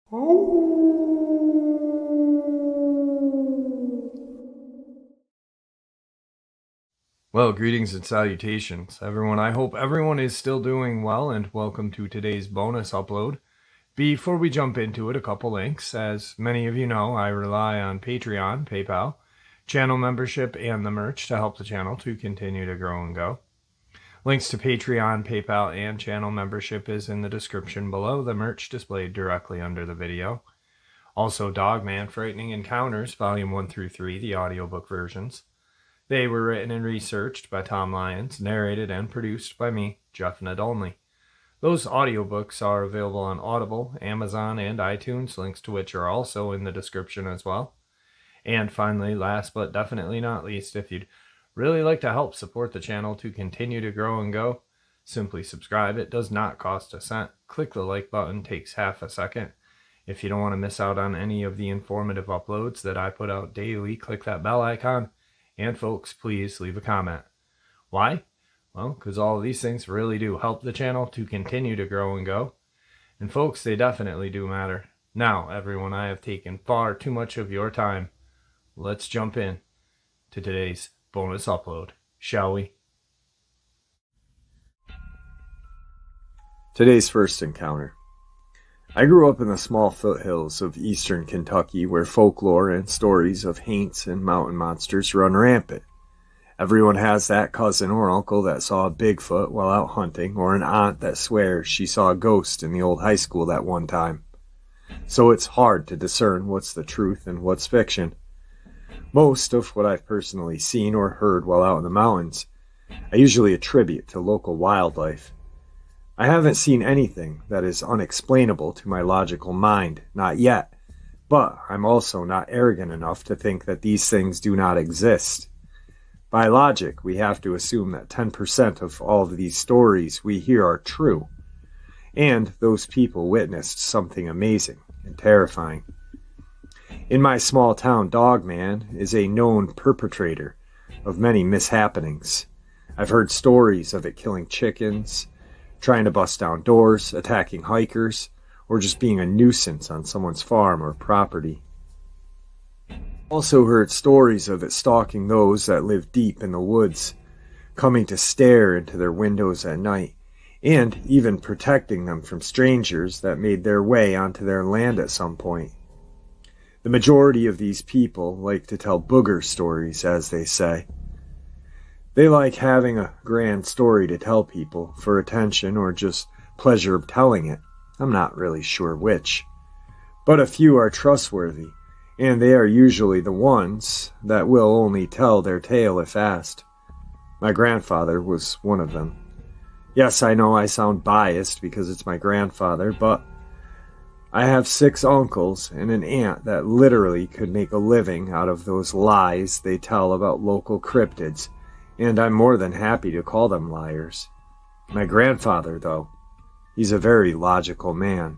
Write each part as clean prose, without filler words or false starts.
Well, greetings and salutations, everyone. I hope everyone is still doing well, and welcome to today's bonus upload. Before we jump into it, a couple links. As many of you know, I rely on Patreon, PayPal, channel membership, and the merch to help the channel to continue to grow and go. Links to Patreon, PayPal, and channel membership is in the description below, the merch displayed directly under the video. Also, Dogman Frightening Encounters, Volume 1 through 3, the audiobook versions. They were written and researched by Tom Lyons, narrated and produced by me, Jeff Nadolny. Those audiobooks are available on Audible, Amazon, and iTunes, links to which are also in the description as well. And finally, last but definitely not least, if you'd really like to help support the channel to continue to grow and go, simply subscribe. It does not cost a cent. Click the like button, takes half a second. If you don't want to miss out on any of the informative uploads that I put out daily, click that bell icon. And folks, please leave a comment. Why? Well, because all of these things really do help the channel to continue to grow and go. And folks, they definitely do matter. Now, everyone, I have taken far too much of your time. Let's jump in to today's bonus upload, shall we? Today's first encounter. I grew up in the small foothills of eastern Kentucky where folklore and stories of haints and mountain monsters run rampant. Everyone has that cousin or uncle that saw a Bigfoot while out hunting, or an aunt that swears she saw a ghost in the old high school that one time. So it's hard to discern what's the truth and what's fiction. Most of what I've personally seen or heard while out in the mountains, I usually attribute to local wildlife. I haven't seen anything that is unexplainable to my logical mind, not yet, but I'm also not arrogant enough to think that these things do not exist. By logic, we have to assume that 10% of all of these stories we hear are true, and those people witnessed something amazing and terrifying. In my small town, Dogman is a known perpetrator of many mishappenings. I've heard stories of it killing chickens, trying to bust down doors, attacking hikers, or just being a nuisance on someone's farm or property. Also heard stories of it stalking those that live deep in the woods, coming to stare into their windows at night, and even protecting them from strangers that made their way onto their land at some point. The majority of these people like to tell booger stories, as they say. They like having a grand story to tell people for attention or just pleasure of telling it. I'm not really sure which. But a few are trustworthy, and they are usually the ones that will only tell their tale if asked. My grandfather was one of them. Yes, I know I sound biased because it's my grandfather, but I have 6 uncles and an aunt that literally could make a living out of those lies they tell about local cryptids. And I'm more than happy to call them liars. My grandfather, though, he's a very logical man.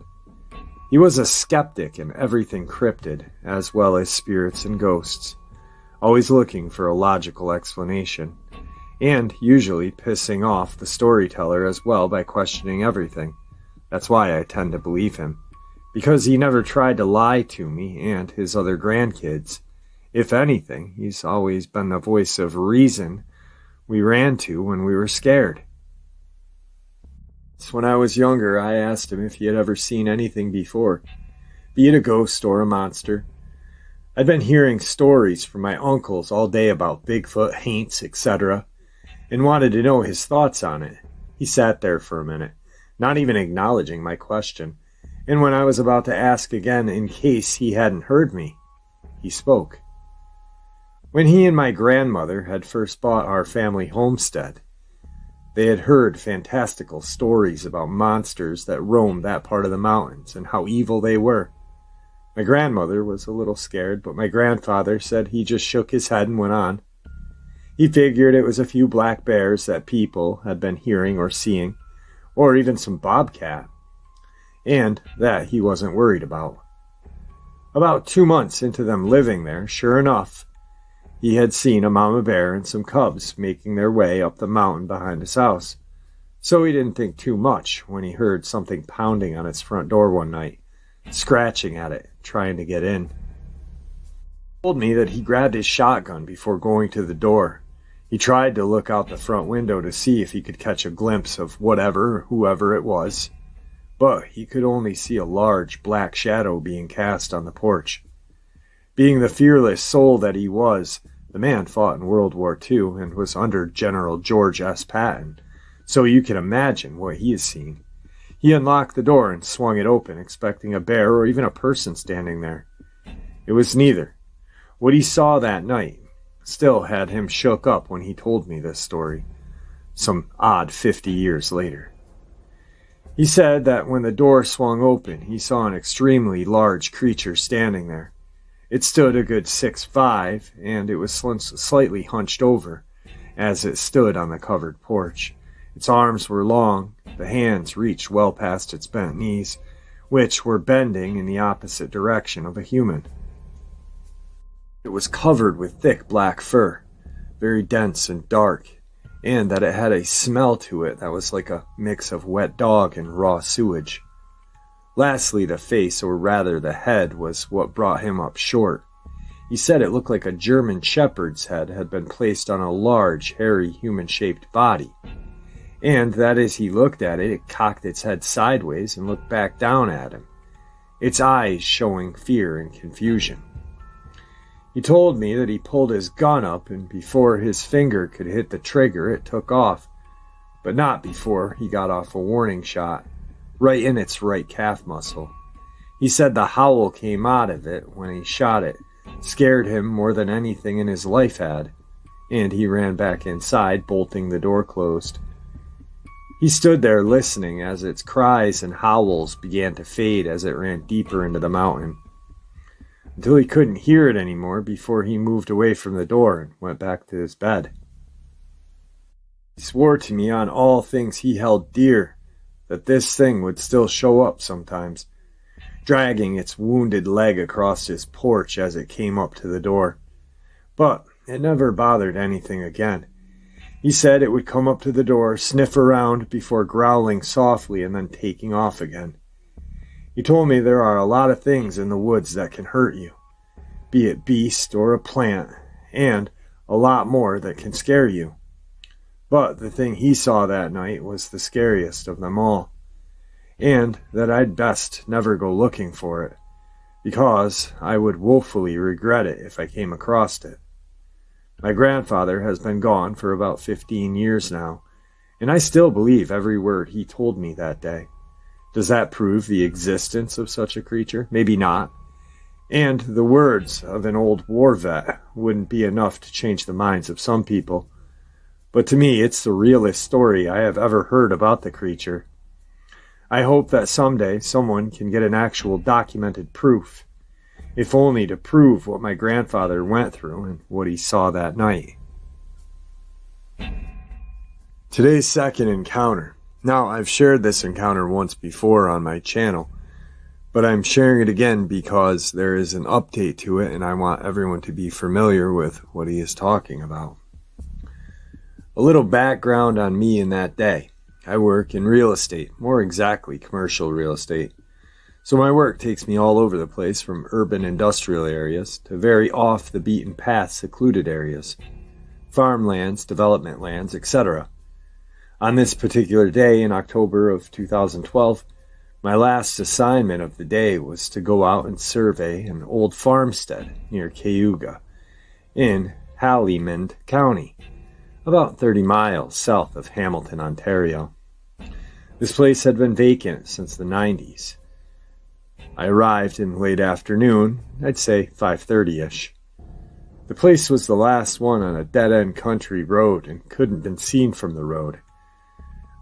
He was a skeptic in everything cryptid, as well as spirits and ghosts, always looking for a logical explanation, and usually pissing off the storyteller as well by questioning everything. That's why I tend to believe him, because he never tried to lie to me and his other grandkids. If anything, he's always been the voice of reason we ran to when we were scared. When I was younger, I asked him if he had ever seen anything before, be it a ghost or a monster. I'd been hearing stories from my uncles all day about Bigfoot, haints, etc., and wanted to know his thoughts on it. He sat there for a minute, not even acknowledging my question, and when I was about to ask again in case he hadn't heard me, he spoke. When he and my grandmother had first bought our family homestead, they had heard fantastical stories about monsters that roamed that part of the mountains and how evil they were. My grandmother was a little scared, but my grandfather said he just shook his head and went on. He figured it was a few black bears that people had been hearing or seeing, or even some bobcat, and that he wasn't worried about. About 2 months into them living there, sure enough, he had seen a mama bear and some cubs making their way up the mountain behind his house, so he didn't think too much when he heard something pounding on his front door one night, scratching at it, trying to get in. He told me that he grabbed his shotgun before going to the door. He tried to look out the front window to see if he could catch a glimpse of whatever or whoever it was, but he could only see a large black shadow being cast on the porch. Being the fearless soul that he was, the man fought in World War II and was under General George S. Patton, so you can imagine what he has seen. He unlocked the door and swung it open, expecting a bear or even a person standing there. It was neither. What he saw that night still had him shook up when he told me this story, some odd 50 years later. He said that when the door swung open, he saw an extremely large creature standing there. It stood a good 6'5", and it was slightly hunched over as it stood on the covered porch. Its arms were long, the hands reached well past its bent knees, which were bending in the opposite direction of a human. It was covered with thick black fur, very dense and dark, and that it had a smell to it that was like a mix of wet dog and raw sewage. Lastly, the face, or rather the head, was what brought him up short. He said it looked like a German shepherd's head had been placed on a large, hairy, human-shaped body, and that as he looked at it, it cocked its head sideways and looked back down at him, its eyes showing fear and confusion. He told me that he pulled his gun up, and before his finger could hit the trigger, it took off, but not before he got off a warning shot, right in its right calf muscle. He said the howl came out of it when he shot it, scared him more than anything in his life had, and he ran back inside, bolting the door closed. He stood there listening as its cries and howls began to fade as it ran deeper into the mountain, until he couldn't hear it anymore before he moved away from the door and went back to his bed. He swore to me on all things he held dear that this thing would still show up sometimes, dragging its wounded leg across his porch as it came up to the door. But it never bothered anything again. He said it would come up to the door, sniff around before growling softly and then taking off again. He told me there are a lot of things in the woods that can hurt you, be it beast or a plant, and a lot more that can scare you. But the thing he saw that night was the scariest of them all, and that I'd best never go looking for it, because I would woefully regret it if I came across it. My grandfather has been gone for about 15 years now, and I still believe every word he told me that day. Does that prove the existence of such a creature? Maybe not. And the words of an old war vet wouldn't be enough to change the minds of some people. But to me, it's the realest story I have ever heard about the creature. I hope that someday someone can get an actual documented proof, if only to prove what my grandfather went through and what he saw that night. Today's second encounter. Now, I've shared this encounter once before on my channel, but I'm sharing it again because there is an update to it and I want everyone to be familiar with what he is talking about. A little background on me in that day. I work in real estate, more exactly commercial real estate. So my work takes me all over the place, from urban industrial areas to very off the beaten path secluded areas, farmlands, development lands, etc. On this particular day in October of 2012, my last assignment of the day was to go out and survey an old farmstead near Cayuga in Haldimand County, about 30 miles south of Hamilton, Ontario. This place had been vacant since the 90s. I arrived in late afternoon, I'd say 5:30-ish. The place was the last one on a dead-end country road and couldn't have been seen from the road.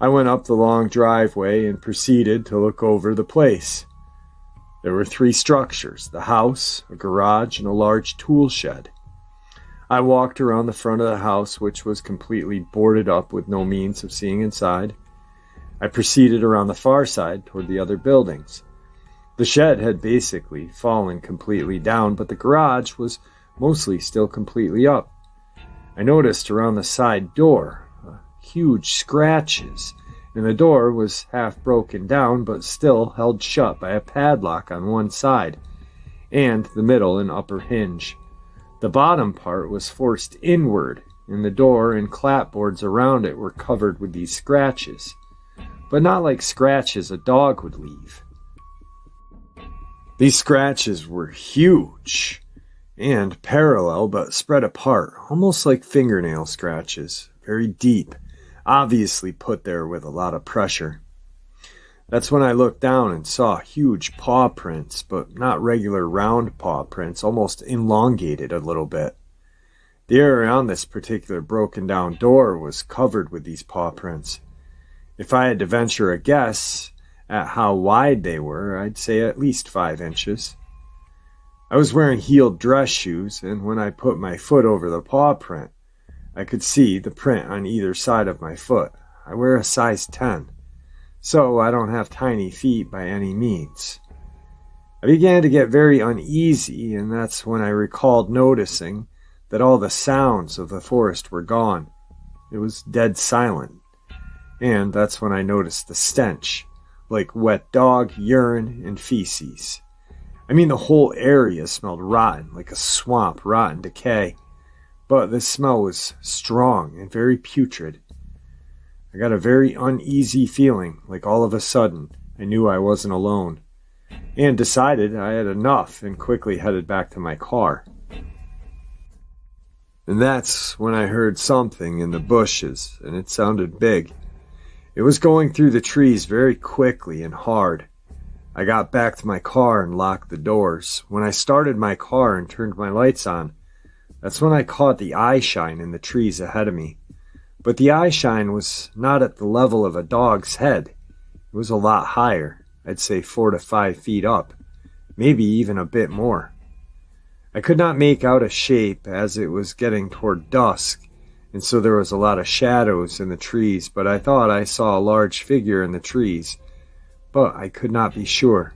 I went up the long driveway and proceeded to look over the place. There were 3 structures: the house, a garage, and a large tool shed. I walked around the front of the house, which was completely boarded up with no means of seeing inside. I proceeded around the far side toward the other buildings. The shed had basically fallen completely down, but the garage was mostly still completely up. I noticed around the side door huge scratches and the door was half broken down but still held shut by a padlock on one side, and the middle and upper hinge. The bottom part was forced inward, and the door and clapboards around it were covered with these scratches, but not like scratches a dog would leave. These scratches were huge and parallel but spread apart, almost like fingernail scratches, very deep, obviously put there with a lot of pressure. That's when I looked down and saw huge paw prints, but not regular round paw prints, almost elongated a little bit. The area around this particular broken down door was covered with these paw prints. If I had to venture a guess at how wide they were, I'd say at least 5 inches. I was wearing heeled dress shoes, and when I put my foot over the paw print, I could see the print on either side of my foot. I wear a size 10. So I don't have tiny feet by any means. I began to get very uneasy, and that's when I recalled noticing that all the sounds of the forest were gone. It was dead silent. And that's when I noticed the stench, like wet dog, urine, and feces. I mean, the whole area smelled rotten, like a swamp, rotten decay. But the smell was strong and very putrid. I got a very uneasy feeling, like all of a sudden I knew I wasn't alone, and decided I had enough and quickly headed back to my car. And that's when I heard something in the bushes, and it sounded big. It was going through the trees very quickly and hard. I got back to my car and locked the doors. When I started my car and turned my lights on, that's when I caught the eye shine in the trees ahead of me. But the eye shine was not at the level of a dog's head. It was a lot higher, I'd say 4 to 5 feet up, maybe even a bit more. I could not make out a shape as it was getting toward dusk, and so there was a lot of shadows in the trees, but I thought I saw a large figure in the trees, but I could not be sure.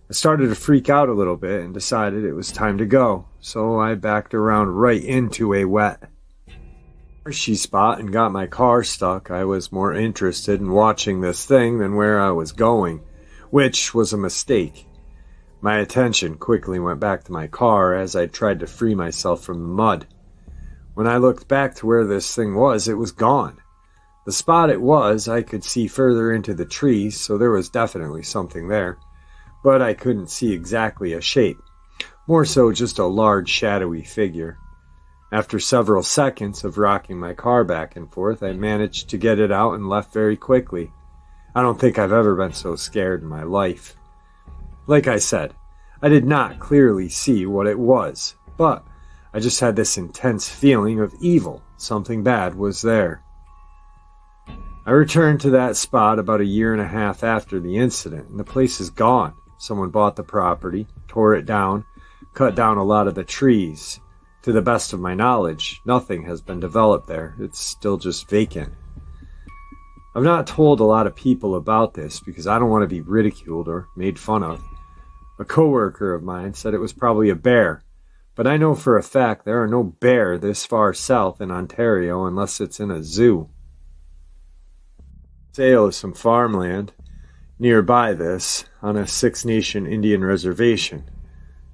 I started to freak out a little bit and decided it was time to go, so I backed around right into a wet marshy spot and got my car stuck. I was more interested in watching this thing than where I was going, which was a mistake. My attention quickly went back to my car as I tried to free myself from the mud. When I looked back to where this thing was, it was gone. The spot it was, I could see further into the trees, so there was definitely something there, but I couldn't see exactly a shape, more so just a large shadowy figure. After several seconds of rocking my car back and forth, I managed to get it out and left very quickly. I don't think I've ever been so scared in my life. Like I said, I did not clearly see what it was, but I just had this intense feeling of evil. Something bad was there. I returned to that spot about 1.5 years after the incident, and the place is gone. Someone bought the property, tore it down, cut down a lot of the trees. To the best of my knowledge, nothing has been developed there. It's still just vacant. I've not told a lot of people about this because I don't want to be ridiculed or made fun of. A coworker of mine said it was probably a bear, but I know for a fact there are no bear this far south in Ontario unless it's in a zoo. Sale of some farmland nearby this on a Six Nation Indian reservation.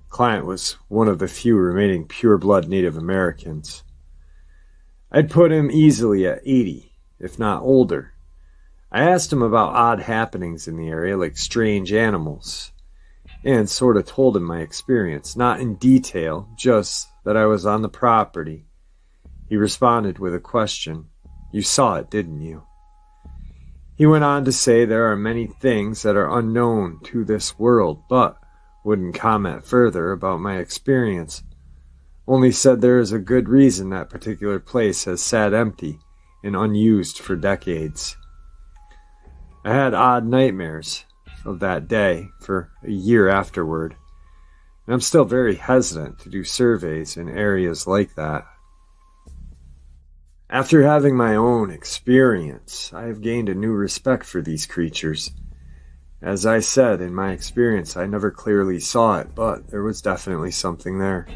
Client was one of the few remaining pure-blood Native Americans. I'd put him easily at 80, if not older. I asked him about odd happenings in the area, like strange animals, and sort of told him my experience, not in detail, just that I was on the property. He responded with a question. You saw it, didn't you? He went on to say there are many things that are unknown to this world, but wouldn't comment further about my experience. Only said there is a good reason that particular place has sat empty and unused for decades. I had odd nightmares of that day for 1 year afterward, and I'm still very hesitant to do surveys in areas like that. After having my own experience, I have gained a new respect for these creatures. As I said, in my experience, I never clearly saw it, but there was definitely something there.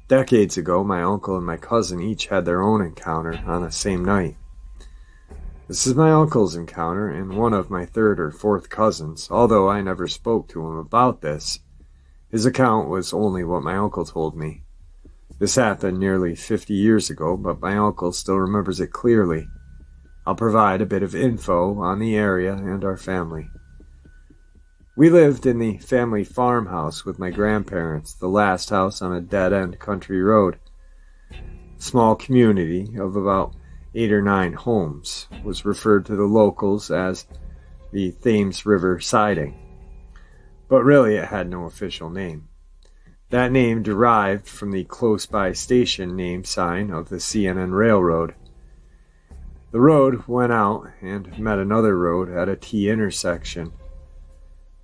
Decades ago, my uncle and my cousin each had their own encounter on the same night. This is my uncle's encounter and one of my third or fourth cousins, although I never spoke to him about this. His account was only what my uncle told me. This happened nearly 50 years ago, but my uncle still remembers it clearly. I'll provide a bit of info on the area and our family. We lived in the family farmhouse with my grandparents, the last house on a dead-end country road. A small community of about 8 or 9 homes was referred to the locals as the Thames River Siding, but really it had no official name. That name derived from the close-by station name sign of the CNN Railroad. The road went out and met another road at a T intersection.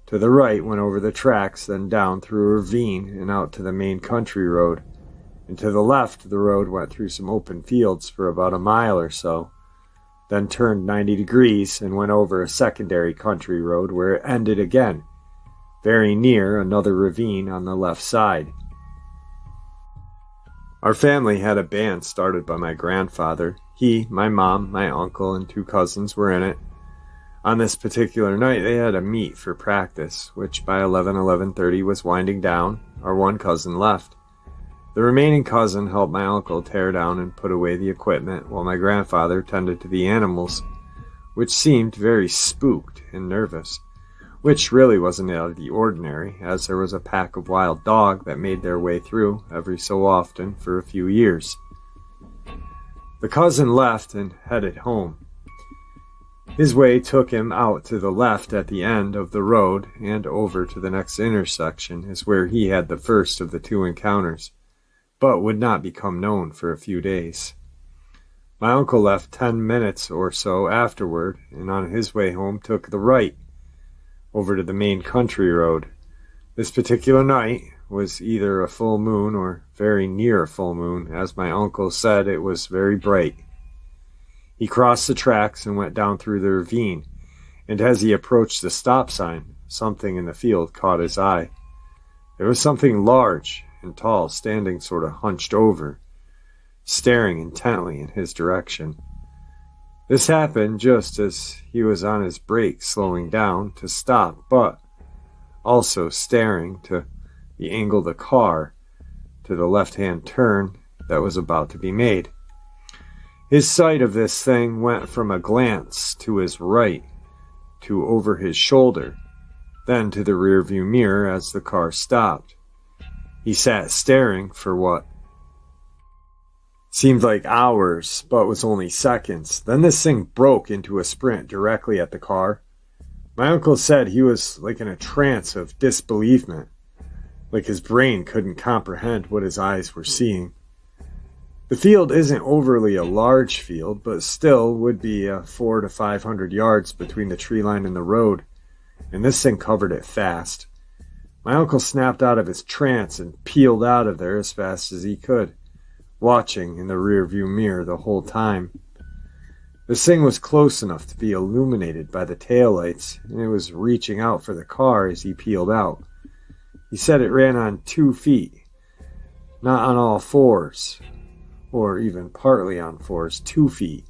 To the right went over the tracks, then down through a ravine and out to the main country road. And to the left, the road went through some open fields for about a mile or so, then turned 90 degrees and went over a secondary country road where it ended again, very near another ravine on the left side. Our family had a band started by my grandfather. He, my mom, my uncle, and 2 cousins were in it. On this particular night, they had a meet for practice, which by 11:30 was winding down. Our one cousin left. The remaining cousin helped my uncle tear down and put away the equipment, while my grandfather tended to the animals, which seemed very spooked and nervous, which really wasn't out of the ordinary, as there was a pack of wild dogs that made their way through every so often for a few years. The cousin left and headed home. His way took him out to the left at the end of the road, and over to the next intersection is where he had the first of the 2 encounters, but would not become known for a few days. My uncle left 10 minutes or so afterward, and on his way home took the right, over to the main country road. This particular night was either a full moon or very near a full moon, as my uncle said it was very bright. He crossed the tracks and went down through the ravine, and as he approached the stop sign, something in the field caught his eye. There was something large and tall standing sort of hunched over, staring intently in his direction. This happened just as he was on his brake slowing down to stop, but also staring to the angle of the car to the left-hand turn that was about to be made. His sight of this thing went from a glance to his right, to over his shoulder, then to the rearview mirror as the car stopped. He sat staring for what seemed like hours, but was only seconds. Then this thing broke into a sprint directly at the car. My uncle said he was like in a trance of disbelievement, like his brain couldn't comprehend what his eyes were seeing. The field isn't overly a large field, but still would be 400 to 500 yards between the tree line and the road, and this thing covered it fast. My uncle snapped out of his trance and peeled out of there as fast as he could, watching in the rearview mirror the whole time. This thing was close enough to be illuminated by the taillights, and it was reaching out for the car as he peeled out. He said it ran on 2 feet, not on all 4s. Or even partly on 4s, 2 feet.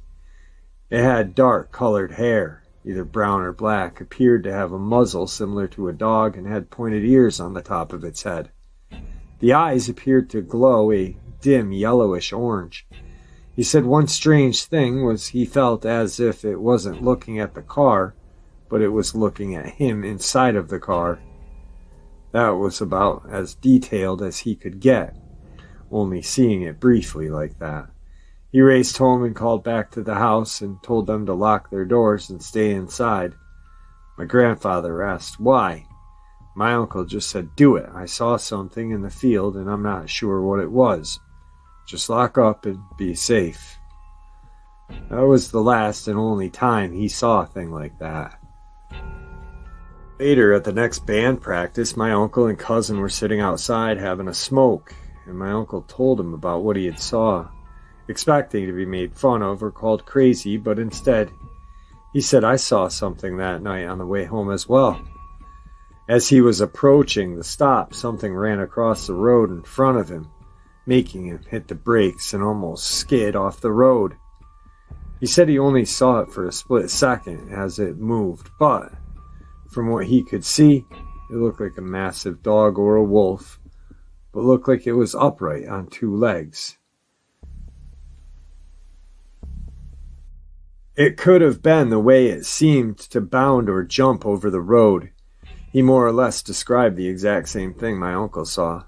It had dark-colored hair, either brown or black, appeared to have a muzzle similar to a dog, and had pointed ears on the top of its head. The eyes appeared to glow a dim yellowish orange. He said one strange thing was he felt as if it wasn't looking at the car, but it was looking at him inside of the car. That was about as detailed as he could get, only seeing it briefly like that. He raced home and called back to the house and told them to lock their doors and stay inside. My grandfather asked why. My uncle just said, "Do it. I saw something in the field and I'm not sure what it was. Just lock up and be safe." That was the last and only time he saw a thing like that. Later, at the next band practice, my uncle and cousin were sitting outside having a smoke, and my uncle told him about what he had saw, expecting to be made fun of or called crazy, but instead, he said, "I saw something that night on the way home as well." As he was approaching the stop, something ran across the road in front of him, making him hit the brakes and almost skid off the road. He said he only saw it for a split second as it moved, but from what he could see, it looked like a massive dog or a wolf, but looked like it was upright on two legs. It could have been the way it seemed to bound or jump over the road. He more or less described the exact same thing my uncle saw.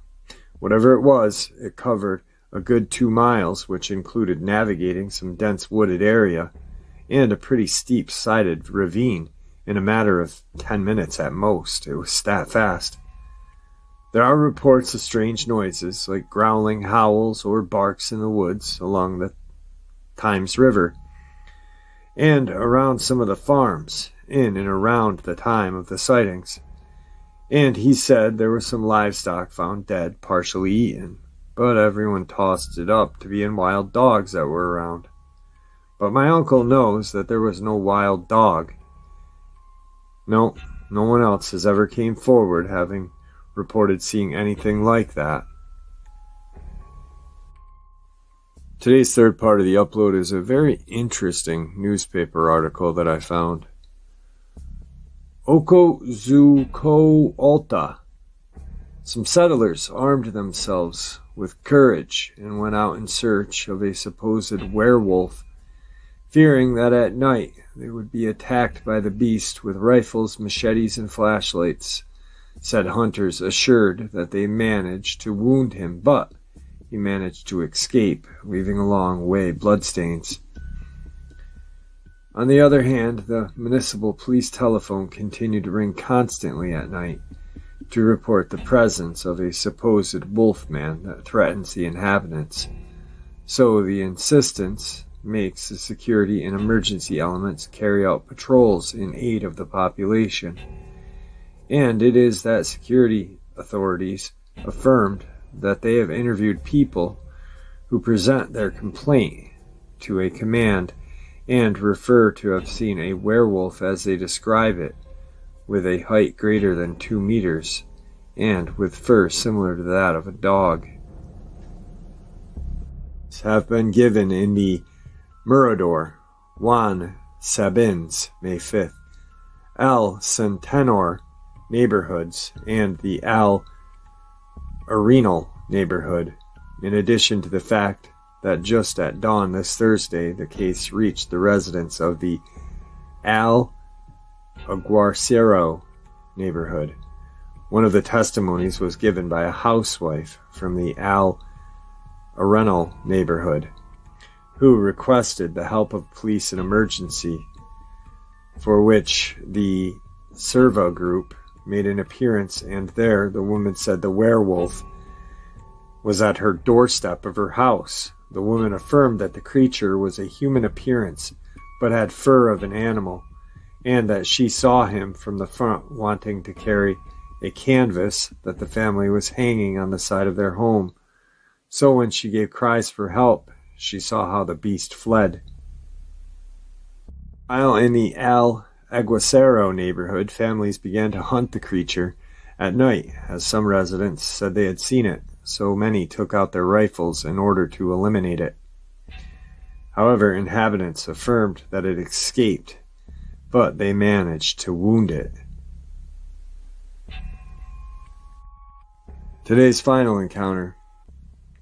Whatever it was, it covered a good 2 miles, which included navigating some dense wooded area and a pretty steep-sided ravine in a matter of 10 minutes at most. It was that fast. There are reports of strange noises, like growling howls or barks in the woods along the Thames River, and around some of the farms in and around the time of the sightings. And he said there was some livestock found dead, partially eaten, but everyone tossed it up to being wild dogs that were around. But my uncle knows that there was no wild dog. No one else has ever came forward having reported seeing anything like that. Today's third part of the upload is a very interesting newspaper article that I found. Okozuko-Alta. Some settlers armed themselves with courage and went out in search of a supposed werewolf, fearing that at night they would be attacked by the beast with rifles, machetes, and flashlights. Said hunters assured that they managed to wound him, but he managed to escape, leaving along way bloodstains. On the other hand, the municipal police telephone continued to ring constantly at night to report the presence of a supposed wolfman that threatens the inhabitants. So the insistence makes the security and emergency elements carry out patrols in aid of the population. And it is that security authorities affirmed that they have interviewed people who present their complaint to a command and refer to have seen a werewolf as they describe it, with a height greater than 2 meters and with fur similar to that of a dog. Have been given in the Mirador, Juan Sabins, May 5th, El Centenor neighborhoods, and the Al Arenal neighborhood, in addition to the fact that just at dawn this Thursday, the case reached the residents of the Al Aguarcero neighborhood. One of the testimonies was given by a housewife from the Al Arenal neighborhood, who requested the help of police in emergency, for which the Serva group made an appearance, and there the woman said the werewolf was at her doorstep of her house. The woman affirmed that the creature was a human appearance, but had fur of an animal, and that she saw him from the front wanting to carry a canvas that the family was hanging on the side of their home. So when she gave cries for help, she saw how the beast fled. While in the Al Aguacero neighborhood, families began to hunt the creature at night, as some residents said they had seen it, so many took out their rifles in order to eliminate it. However, inhabitants affirmed that it escaped, but they managed to wound it. Today's final encounter.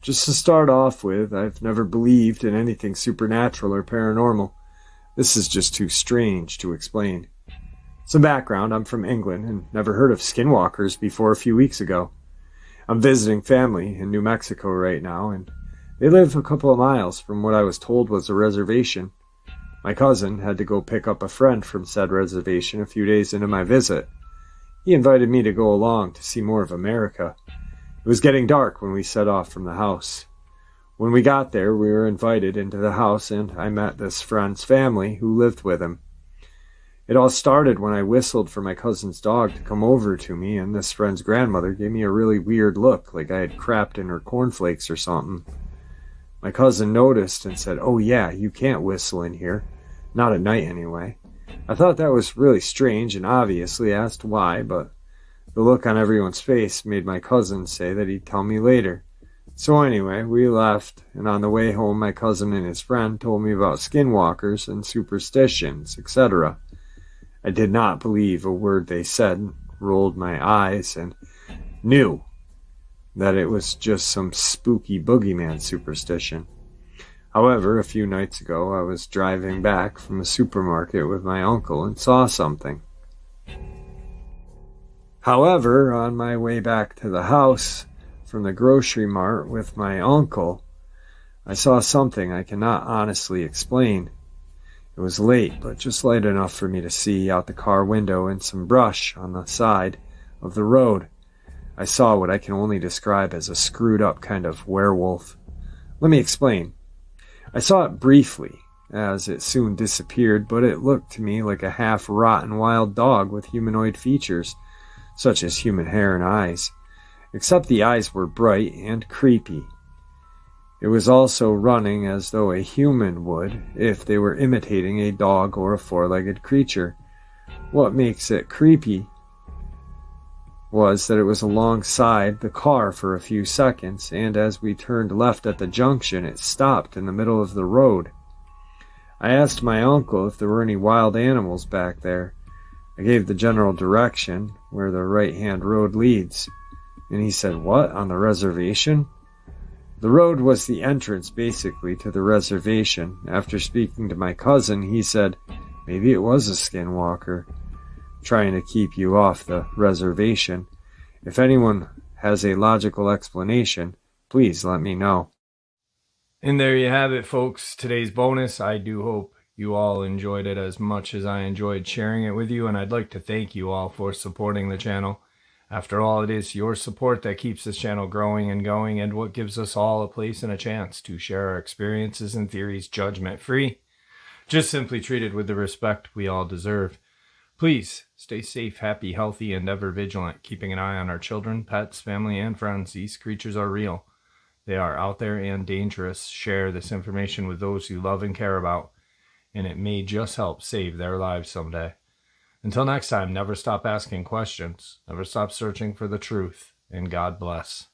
Just to start off with, I've never believed in anything supernatural or paranormal. This is just too strange to explain. Some background, I'm from England and never heard of skinwalkers before a few weeks ago. I'm visiting family in New Mexico right now, and they live a couple of miles from what I was told was a reservation. My cousin had to go pick up a friend from said reservation a few days into my visit. He invited me to go along to see more of America. It was getting dark when we set off from the house. When we got there, we were invited into the house, and I met this friend's family who lived with him. It all started when I whistled for my cousin's dog to come over to me, and this friend's grandmother gave me a really weird look, like I had crapped in her cornflakes or something. My cousin noticed and said, "Oh yeah, you can't whistle in here. Not at night anyway." I thought that was really strange and obviously asked why, but the look on everyone's face made my cousin say that he'd tell me later. So anyway, we left, and on the way home my cousin and his friend told me about skinwalkers and superstitions, etc. I did not believe a word they said, rolled my eyes, and knew that it was just some spooky boogeyman superstition. However, a few nights ago I was driving back from a supermarket with my uncle and saw something. However, on my way back to the house from the grocery mart with my uncle, I saw something I cannot honestly explain. It was late, but just light enough for me to see out the car window and some brush on the side of the road. I saw what I can only describe as a screwed up kind of werewolf. Let me explain. I saw it briefly, as it soon disappeared, but it looked to me like a half-rotten wild dog with humanoid features, such as human hair and eyes, except the eyes were bright and creepy. It was also running as though a human would if they were imitating a dog or a four-legged creature. What makes it creepy was that it was alongside the car for a few seconds, and as we turned left at the junction, it stopped in the middle of the road. I asked my uncle if there were any wild animals back there. I gave the general direction, where the right-hand road leads, and he said, "What, on the reservation?" The road was the entrance, basically, to the reservation. After speaking to my cousin, he said, "Maybe it was a skinwalker, trying to keep you off the reservation. If anyone has a logical explanation, please let me know." And there you have it, folks. Today's bonus. I do hope you all enjoyed it as much as I enjoyed sharing it with you, and I'd like to thank you all for supporting the channel. After all, it is your support that keeps this channel growing and going, and what gives us all a place and a chance to share our experiences and theories judgment-free, just simply treated with the respect we all deserve. Please stay safe, happy, healthy, and ever vigilant, keeping an eye on our children, pets, family, and friends. These creatures are real. They are out there and dangerous. Share this information with those you love and care about, and it may just help save their lives someday. Until next time, never stop asking questions, never stop searching for the truth, and God bless.